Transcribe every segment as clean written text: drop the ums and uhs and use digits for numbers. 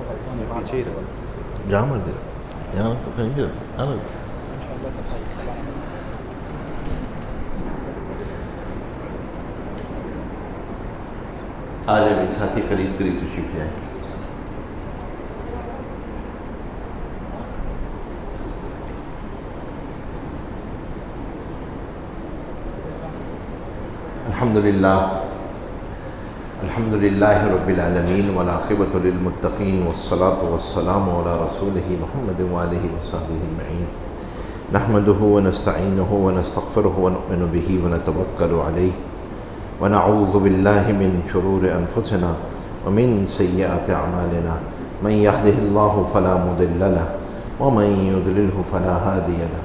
پیچھے ہی رہو، جہاں مرضی یہاں تو کہیں گے آ جائے میرے ساتھی قریب قریب تشریف لائیں. الحمد للہ رب العالمین والعاقبۃ للمتقین والصلاة والسلام علی رسولہ محمد وآلہ وصحبہ اجمعین. نحمدہ ونستعینہ ونستغفرہ ونؤمن بہ ونتوکل علیہ ونعوذ باللہ من شرور انفسنا ومن سیئات اعمالنا. من یہدہ اللہ فلا مضل لہ ومن یضللہ فلا ہادی لہ.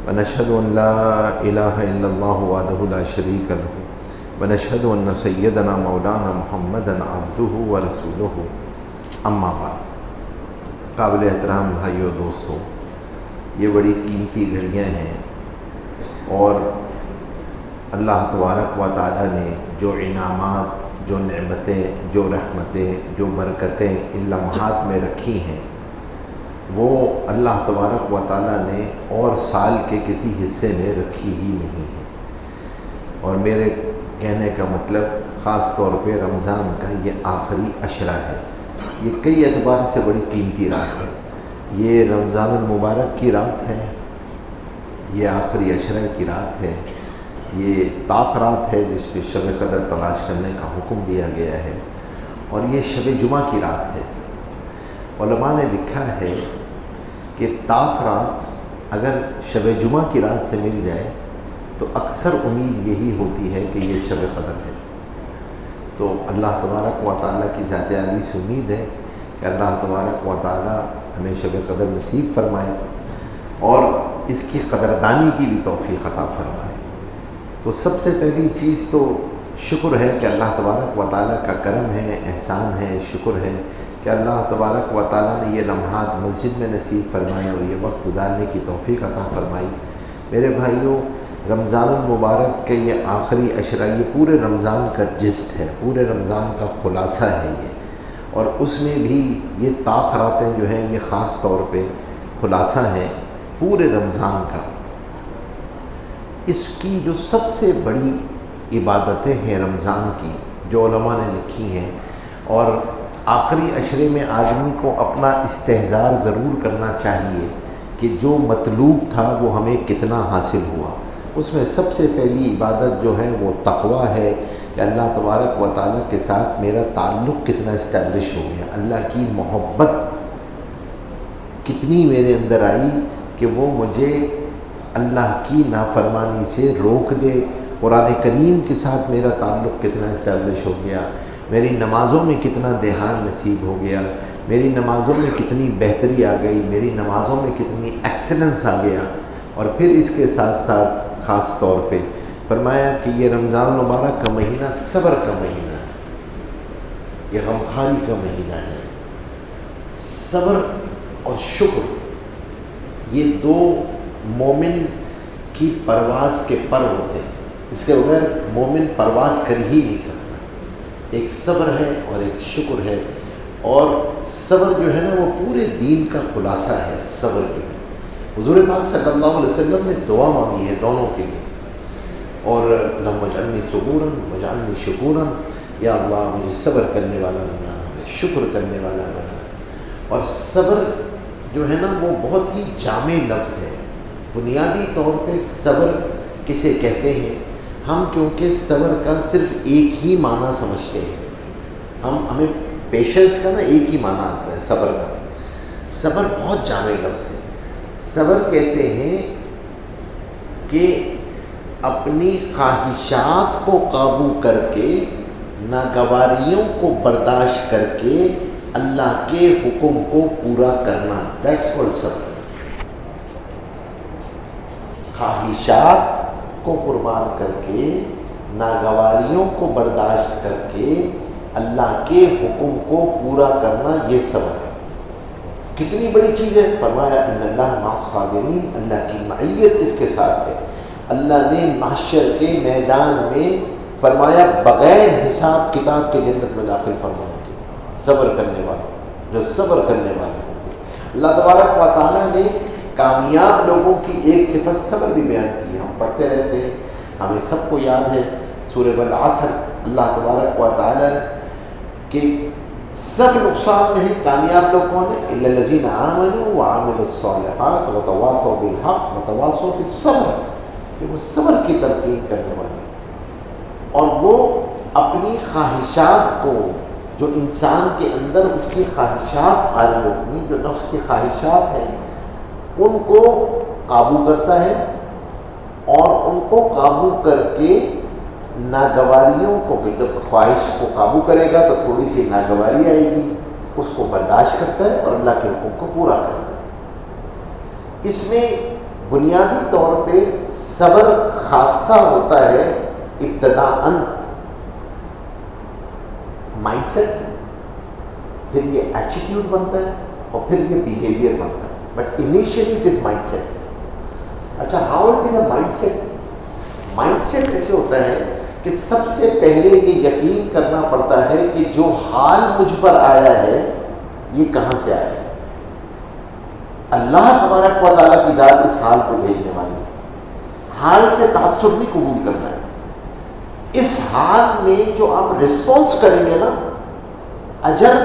ونشهد ان لا الہ الا اللہ وحدہ لا شریک لہ ونشهد ان سیدنا مولانا محمدا عبدہ ورسولہ. اما بعد. قابل احترام بھائیو دوستو، یہ بڑی قیمتی گھڑیاں ہیں اور اللہ تبارک و تعالیٰ نے جو انعامات، جو نعمتیں، جو رحمتیں، جو برکتیں ان لمحات میں رکھی ہیں، وہ اللہ تبارک و تعالیٰ نے اور سال کے کسی حصے میں رکھی ہی نہیں ہے. اور میرے کہنے کا مطلب خاص طور پہ رمضان کا یہ آخری عشرہ ہے. یہ کئی اعتبار سے بڑی قیمتی رات ہے. یہ رمضان المبارک کی رات ہے، یہ آخری عشرہ کی رات ہے، یہ طاق رات ہے جس پہ شب قدر تلاش کرنے کا حکم دیا گیا ہے، اور یہ شب جمعہ کی رات ہے. علماء نے لکھا ہے کہ طاق رات اگر شب جمعہ کی رات سے مل جائے تو اکثر امید یہی ہوتی ہے کہ یہ شب قدر ہے. تو اللہ تبارک و تعالیٰ کی ذات عالی سے امید ہے کہ اللہ تبارک و تعالیٰ ہمیں شب قدر نصیب فرمائے اور اس کی قدردانی کی بھی توفیق عطا فرمائے. تو سب سے پہلی چیز تو شکر ہے کہ اللہ تبارک و تعالیٰ کا کرم ہے، احسان ہے، شکر ہے کہ اللہ تبارک و تعالیٰ نے یہ لمحات مسجد میں نصیب فرمائے اور یہ وقت گزارنے کی توفیق عطا فرمائی. میرے بھائیوں، رمضان المبارک کے یہ آخری عشرہ یہ پورے رمضان کا جسٹ ہے، پورے رمضان کا خلاصہ ہے یہ. اور اس میں بھی یہ طاق راتیں جو ہیں یہ خاص طور پہ خلاصہ ہیں پورے رمضان کا. اس کی جو سب سے بڑی عبادتیں ہیں رمضان کی جو علماء نے لکھی ہیں، اور آخری عشرے میں آدمی کو اپنا استحضار ضرور کرنا چاہیے کہ جو مطلوب تھا وہ ہمیں کتنا حاصل ہوا. اس میں سب سے پہلی عبادت جو ہے وہ تقویٰ ہے کہ اللہ تبارک و تعالیٰ کے ساتھ میرا تعلق کتنا اسٹیبلش ہو گیا، اللہ کی محبت کتنی میرے اندر آئی کہ وہ مجھے اللہ کی نافرمانی سے روک دے. قرآن کریم کے ساتھ میرا تعلق کتنا اسٹیبلش ہو گیا، میری نمازوں میں کتنا دھیان نصیب ہو گیا، میری نمازوں میں کتنی بہتری آ گئی، میری نمازوں میں کتنی ایکسلنس آ گیا. اور پھر اس کے ساتھ ساتھ خاص طور پہ فرمایا کہ یہ رمضان المبارک کا مہینہ صبر کا مہینہ ہے، یہ غمخواری کا مہینہ ہے. صبر اور شکر یہ دو مومن کی پرواز کے پر ہوتے ہیں، اس کے بغیر مومن پرواز کر ہی نہیں سکتا. ایک صبر ہے اور ایک شکر ہے، اور صبر جو ہے نا وہ پورے دین کا خلاصہ ہے. صبر جو ہے حضور پاک صلی اللہ علیہ وسلم نے دعا مانگی ہے دونوں کے لیے، اور اللہم اجعلنی صبورا واجعلنی شکورا، یا اللہ مجھے صبر کرنے والا بنا، شکر کرنے والا بنا. اور صبر جو ہے نا وہ بہت ہی جامع لفظ ہے. بنیادی طور پہ صبر کسے کہتے ہیں ہم، کیونکہ صبر کا صرف ایک ہی معنی سمجھتے ہیں ہمیں پیشنس کا نا ایک ہی معنی آتا ہے صبر کا. صبر بہت جامع لفظ ہے. صبر کہتے ہیں کہ اپنی خواہشات کو قابو کر کے، ناگواریوں کو برداشت کر کے اللہ کے حکم کو پورا کرنا. دیٹس کالڈ صبر. خواہشات کو قربان کر کے، ناگواریوں کو برداشت کر کے اللہ کے حکم کو پورا کرنا، یہ صبر ہے. کتنی بڑی چیز ہے. فرمایا ان اللہ مع الصابرین، اللہ کی معیت اس کے ساتھ ہے. اللہ نے محشر کے میدان میں فرمایا بغیر حساب کتاب کے جنت میں داخل فرمایا صبر کرنے والا. جو صبر کرنے والے ہوں گے۔ اللہ تبارک و تعالیٰ نے کامیاب لوگوں کی ایک صفت صبر بھی بیان کی ہے، ہم پڑھتے رہتے ہیں، ہمیں سب کو یاد ہے سورہ والعصر، اللہ تبارک و تعالیٰ نے کہ سب نقصان میں ہے، کامیاب لوگ کون ہیں؟ الا الذین آمنوا وعملوا الصالحات وتواصوا بالحق وتواصوا بالصبر، کہ وہ صبر کی تلقین کرنے والے اور وہ اپنی خواہشات کو، جو انسان کے اندر اس کی خواہشات آ رہی ہوتی ہیں، جو نفس کی خواہشات ہیں، ان کو قابو کرتا ہے اور ان کو قابو کر کے ناگواریوں کو، جب خواہش کو قابو کرے گا تو تھوڑی سی ناگواری آئے گی، اس کو برداشت کرتا ہے اور اللہ کے حکم کو پورا کرتا ہے۔ اس میں بنیادی طور پہ صبر خاصہ ہوتا ہے ابتداءً مائنڈ سیٹ، پھر یہ ایٹیٹیوڈ بنتا ہے اور پھر یہ بیہیویئر بنتا ہے، but initially it is mind set. اچھا، how it is a mind set? Mind set ایسے ہوتا ہے کہ سب سے پہلے یہ یقین کرنا پڑتا ہے کہ جو حال مجھ پر آیا ہے یہ کہاں سے آیا ہے۔ اللہ تبارک و تعالیٰ کی ذات اس حال کو بھیجنے والی ہے، حال سے تعصب نہیں قبول کرنا ہے۔ اس حال میں جو آپ رسپانس کریں گے نا، اجر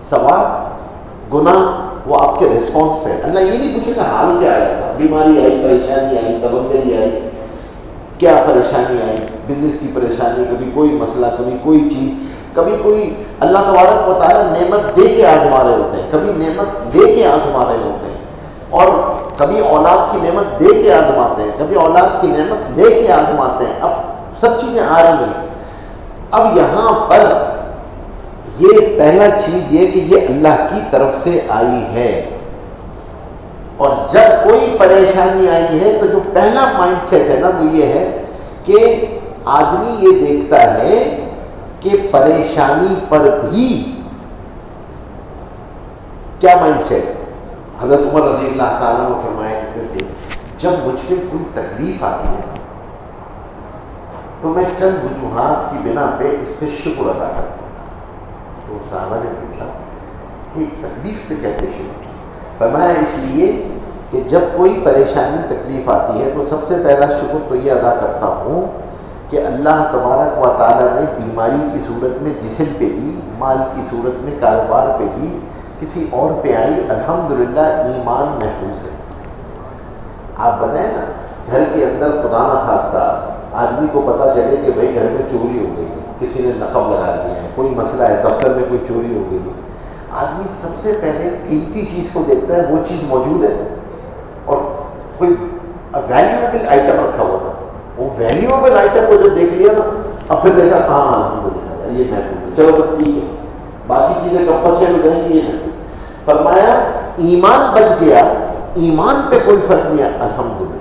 ثواب گناہ وہ آپ کے رسپانس پہ۔ اللہ یہ نہیں پوچھے گا حال کیا آیا تھا، بیماری آئی، پریشانی آئی، تبنگری آئی، کیا پریشانی آئی، بزنس کی پریشانی، کبھی کوئی مسئلہ، کبھی کوئی چیز، کبھی کوئی اللہ تبارک و تعالیٰ نعمت دے کے آزما رہے ہوتے ہیں، کبھی نعمت دے کے آزما رہے ہوتے ہیں، اور کبھی اولاد کی نعمت دے کے آزماتے ہیں، کبھی اولاد کی نعمت لے کے آزماتے ہیں۔ اب سب چیزیں آ رہی ہیں۔ اب یہاں پر یہ پہلا چیز یہ کہ یہ اللہ کی طرف سے آئی ہے، اور جب کوئی پریشانی آئی ہے تو جو پہلا مائنڈ سیٹ ہے نا وہ یہ ہے کہ آدمی یہ دیکھتا ہے کہ پریشانی پر بھی کیا مائنڈ سیٹ۔ حضرت عمر رضی اللہ تعالیٰ عنہ فرمایا کرتے تھے جب مجھ پہ کوئی تکلیف آتی ہے تو میں چند وجوہات کی بنا پہ اس پہ شکر ادا کرتا ہوں۔ تو صحابہ نے پوچھا کہ تکلیف پہ کیسے شکر؟ فرمایا اس لیے کہ جب کوئی پریشانی تکلیف آتی ہے تو سب سے پہلا شکر تو یہ ادا کرتا ہوں کہ اللہ تبارک و تعالیٰ نے بیماری کی صورت میں جسم پہ بھی، مال کی صورت میں کاروبار پہ بھی، کسی اور پہ آئی، الحمدللہ ایمان محفوظ ہے۔ آپ بتائیں نا، گھر کے اندر خدا نہ خواستہ آدمی کو پتہ چلے کہ بھائی گھر میں چوری ہو گئی ہے، کسی نے نقب لگا دیا ہے، کوئی مسئلہ ہے، دفتر میں کوئی چوری ہو گئی ہے، آدمی سب سے پہلے قیمتی چیز کو دیکھتا ہے، وہ چیز موجود ہے اور کوئی ویلیویبل آئٹم رکھا ہوا تھا، وہ ویلیویبل آئٹم کو جب دیکھ لیا نا، اب پھر دیکھا ہاں الحمدللہ یہ محفوظ ہے، چلو تو ٹھیک ہے، باقی چیزیں کب بچے ہو جائیں گی یہ نہیں۔ فرمایا ایمان بچ گیا، ایمان پہ کوئی فرق نہیں آیا، الحمدللہ۔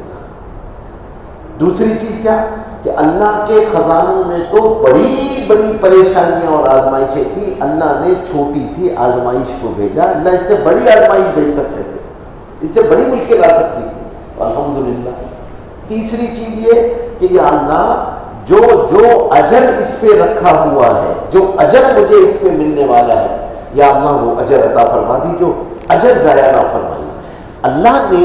دوسری چیز کیا کہ اللہ کے خزانوں میں تو بڑی بڑی پریشانیاں اور آزمائشیں تھیں، اللہ نے چھوٹی سی آزمائش کو بھیجا۔ اللہ اس سے بڑی آزمائش بھیج سکتے تھے، اس سے بڑی مشکل آ سکتی تھی، الحمدللہ۔ تیسری چیز یہ کہ یا اللہ جو اجر اس پہ رکھا ہوا ہے، جو اجر مجھے اس پہ ملنے والا ہے، یا اللہ وہ اجر عطا فرما دی، جو اجر ضائع نہ فرمائی۔ اللہ نے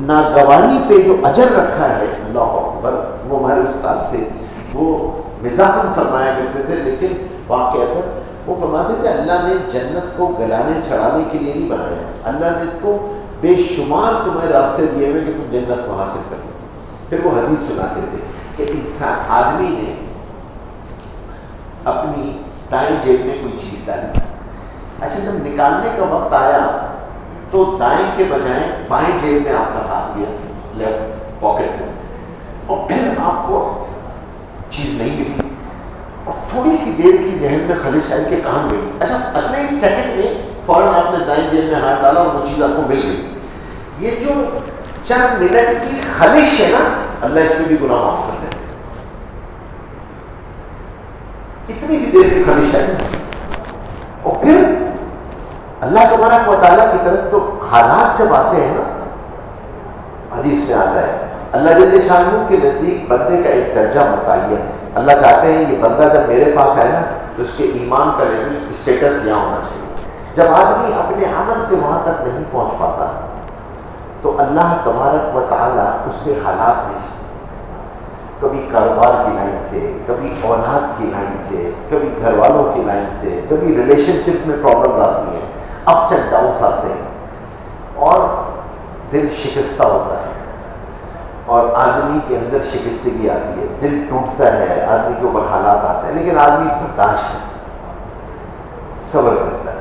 ناگواری پہ جو اجر رکھا ہے، اللہ اکبر، وہ ہمارے استاد تھے، وہ مزاحاً فرمایا کرتے تھے، لیکن واقعات وہ فرماتے تھے اللہ نے جنت کو گلانے سڑانے کے لیے نہیں بنایا، اللہ نے تو بے شمار تمہیں راستے دیے ہوئے کہ تم جنت کو حاصل کر لو۔ پھر وہ حدیث سناتے تھے کہ انسان آدمی نے اپنی دائیں جیب میں کوئی چیز ڈالی، اچھا جب نکالنے کا وقت آیا تو دائیں کے بجائے بائیں جیب میں آپ کا ہاتھ دیا، لیفٹ پاکٹ میں، اور پھر آپ کو چیز نہیں ملی اور تھوڑی سی دیر کی ذہن میں خلش آئی کہ کہاں گئی۔ اچھا اگلے ہی سیکنڈ میں فوراً آپ نے دائیں جیب میں ہاتھ ڈالا اور وہ چیز آپ کو مل گئی۔ یہ جو چند منٹ کی خلش ہے نا، اللہ اس میں بھی گناہ معاف کر دیتا ہے۔ اتنی سی دیر کی خلش ہے اور پھر اللہ تبارک و تعالیٰ کی طرف تو حالات جب آتے ہیں نا، حدیث میں آتا ہے اللہ جل شانہ کے نزدیک بندے کا ایک درجہ متعین ہے۔ اللہ چاہتے ہیں یہ بندہ جب میرے پاس آئے نا تو اس کے ایمان کا لیول اسٹیٹس یہاں ہونا چاہیے، جب آدمی اپنے عمل سے وہاں تک نہیں پہنچ پاتا تو اللہ تبارک و تعالیٰ اس کے حالات میں کبھی کاروبار کی لائن سے، کبھی اولاد کی لائن سے، کبھی گھر والوں کی لائن سے، کبھی ریلیشن شپ میں پرابلم آتی ہیں، اپس اینڈ ڈاؤنس آتے ہیں اور دل شکستہ ہوتا ہے اور آدمی کے اندر شکستگی آتی ہے، دل ٹوٹتا ہے، آدمی کے اوپر حالات آتے ہیں، لیکن آدمی برداشت ہے، صبر کرتا ہے،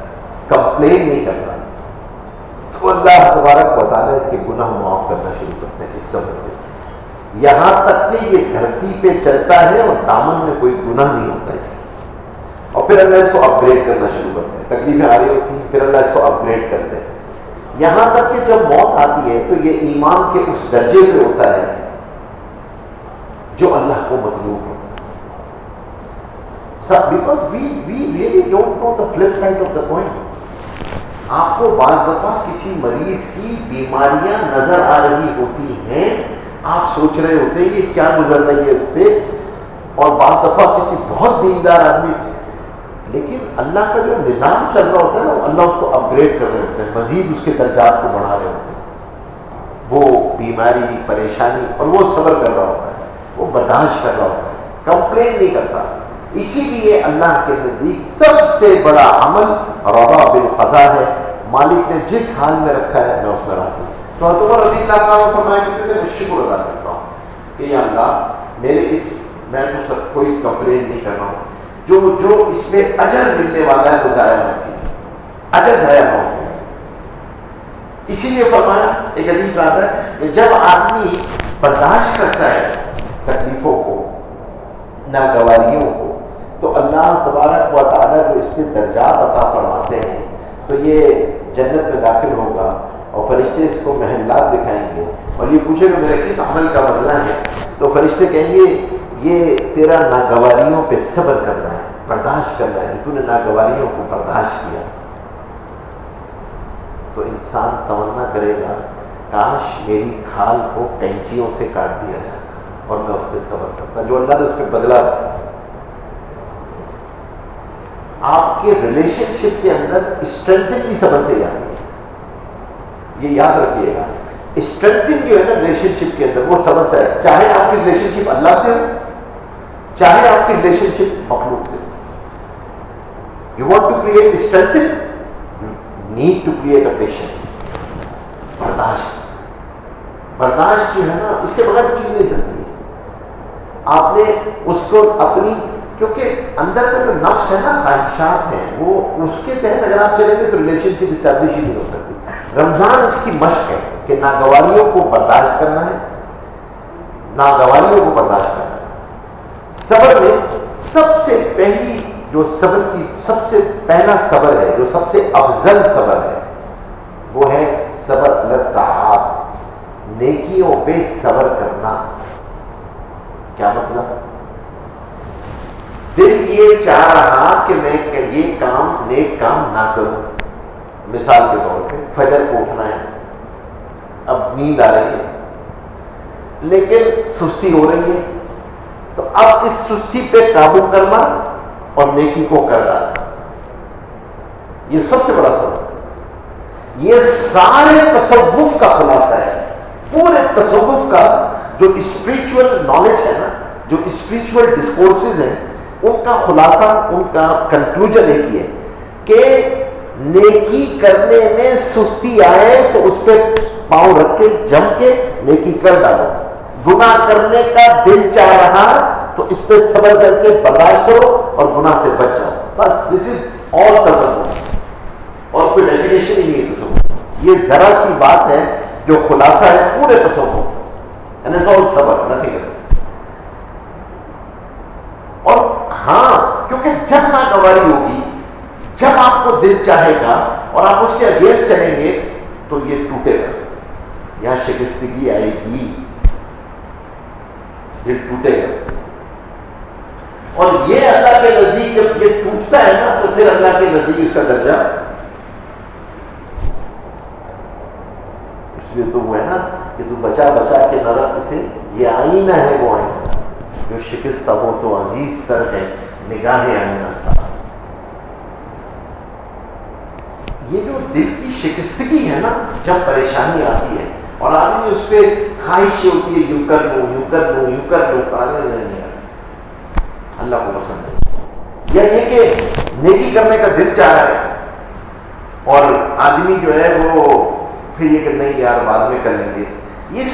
کمپلین نہیں کرتا، تو اللہ تبارک و تعالیٰ اس کے گناہ معاف کرنا شروع کرتے ہیں اس صبر سے، یہاں تک کہ یہ دھرتی پہ چلتا ہے اور دامن میں کوئی گناہ نہیں ہوتا اس کی، اور پھر اللہ اس کو اپ گریڈ کرنا شروع کرتے ہیں، تکلیفیں آ رہی ہوتی ہیں، پھر اللہ اس کو اپ گریڈ کرتے ہیں، یہاں تک کہ جب موت آتی ہے تو یہ ایمان کے اس درجے پہ ہوتا ہے جو اللہ کو مطلوب ہے. Because we really don't know the flip side of the coin. آپ کو بعض دفعہ کسی مریض کی بیماریاں نظر آ رہی ہوتی ہیں، آپ سوچ رہے ہوتے ہیں یہ کیا گزر رہی ہے اس پہ، اور بعض دفعہ کسی بہت دیندار آدمی، لیکن اللہ کا جو نظام چل رہا ہوتا ہے نا، اللہ اس کو اپ گریڈ کر رہے ہوتے ہیں، مزید اس کے درجات کو بڑھا رہے ہوتے ہیں، وہ بیماری پریشانی، اور وہ صبر کر رہا ہوتا ہے، وہ برداشت کر رہا ہوتا ہے، کمپلین نہیں کرتا. اسی لیے اللہ کے نزدیک سب سے بڑا عمل رضا بالقضاء ہے، مالک نے جس حال میں رکھا ہے میں اس میں راضی ہوں. تو حضرت عمر رضی اللہ عنہ فرمایا کرتے تھے میں شکر ادا کرتا ہوں کہ یا اللہ میرے اس، میں تو سب کوئی کمپلین نہیں کر رہا ہوں، جو اس میں اجر ملنے والا ہے وہ ضائع نہ کیجیے، اجر ضائع نہ ہو. اسی لیے فرمایا ایک حدیث میں آتا ہے کہ جب آدمی برداشت کرتا ہے تکلیفوں کو، ناگواریوں کو، تو اللہ تبارک و تعالیٰ جو اس پہ درجات عطا فرماتے ہیں، تو یہ جنت میں داخل ہوگا اور فرشتے اس کو محلات دکھائیں گے اور یہ پوچھے گا میرا کس عمل کا بدلہ ہے، تو فرشتے کہیں گے یہ تیرا ناگواریوں پہ صبر کرنا ہے، برداشت کرنا ہے، تو نے ناگواریوں کو برداشت کیا. تو انسان تمنا کرے گا کاش میری کھال کو کینچیوں سے کاٹ دیا جاتا اور میں اس پہ صبر کرتا، جو اللہ نے اس پہ بدلا. آپ کے ریلیشن شپ کے اندر اسٹرینتھنگ بھی صبر سے آتی ہے، یہ یاد رکھیے گا. اسٹرینتھنگ جو ہے نا ریلیشن شپ کے اندر وہ صبر سے ہے، چاہے آپ کی ریلیشن شپ اللہ سے ہو، چاہے آپ کی ریلیشن شپ مخلوق سے. You want to create strengthening, need to create a patience, برداشت. برداشت جو ہے نا اس کے بغیر چیز نہیں چلتی. آپ نے اس کو اپنی، کیونکہ اندر کا جو نفس ہے نا، خواہشات ہیں، وہ اس کے تحت اگر آپ چلیں گے تو ریلیشن شپ اسٹیبلش ہی نہیں ہو سکتی. رمضان اس کی مشق ہے کہ ناگواریوں کو برداشت کرنا ہے، ناگواریوں کو برداشت کرنا ہے. صبر میں سب سے پہلی جو صبر کی سب سے پہلا صبر ہے، جو سب سے افضل صبر ہے، وہ ہے صبر علی الطاعات، نیکیوں پہ صبر کرنا. کیا مطلب؟ دل یہ چاہ رہا کہ میں یہ کام نیک کام نہ کروں. مثال کے طور پہ فجر کو اٹھنا ہے، اب نیند آ رہی ہے لیکن سستی ہو رہی ہے، تو اب اس سستی پہ قابو کرنا اور نیکی کو کرنا، یہ سب سے بڑا سبب ہے. یہ سارے تصوف کا خلاصہ ہے. پورے تصوف کا جو اسپریچول نالج ہے نا، جو اسپریچول ڈسکورسز ہیں، ان کا خلاصہ، ان کا کنکلوژن ایک ہی ہے کہ نیکی کرنے میں سستی آئے تو اس پہ پاؤں رکھ کے جم کے نیکی کر ڈالو. گناہ کرنے کا دل چاہ رہا تو اس پہ صبر کر کے برداشت کرو اور گناہ سے بچ جاؤ. بس دس از آل تصوف، اور کوئی ڈیفینیشن ہی نہیں ہے تصوف. یہ ذرا سی بات ہے جو خلاصہ ہے پورے تصوف، اینڈ اٹس آل صبر، نتھنگ ایلس. اور ہاں، کیونکہ جب ناگواری ہوگی، جب آپ کو دل چاہے گا اور آپ اس کے اگینسٹ چلیں گے تو یہ ٹوٹے گا، یہاں شکستگی آئے گی، دل ٹوٹے گا. اور یہ اللہ کے نزدیک جب یہ ٹوٹتا ہے نا تو پھر اللہ کے نزدیک اس کا درجہ، اس لیے تو وہ ہے نا کہ تو بچا بچا کے نہ رکھ اسے، یہ آئینہ ہے وہ آئینہ جو شکستہ ہو تو عزیز تر ہے نگاہ آئینہ صاحب. یہ جو دل کی شکستگی ہے نا، جب پریشانی آتی ہے اور آدمی اس پہ خواہش ہوتی ہے یوں کر لوں یوں کر لوں یوں کر لوں، پرانے نہیں ہے، اللہ کو پسند ہے۔ یا یہ کہ نیکی کرنے کا دل چاہ رہا ہے اور آدمی جو ہے وہ پھر یہ کہ نہیں یار بعد میں کر لیں گے، یہ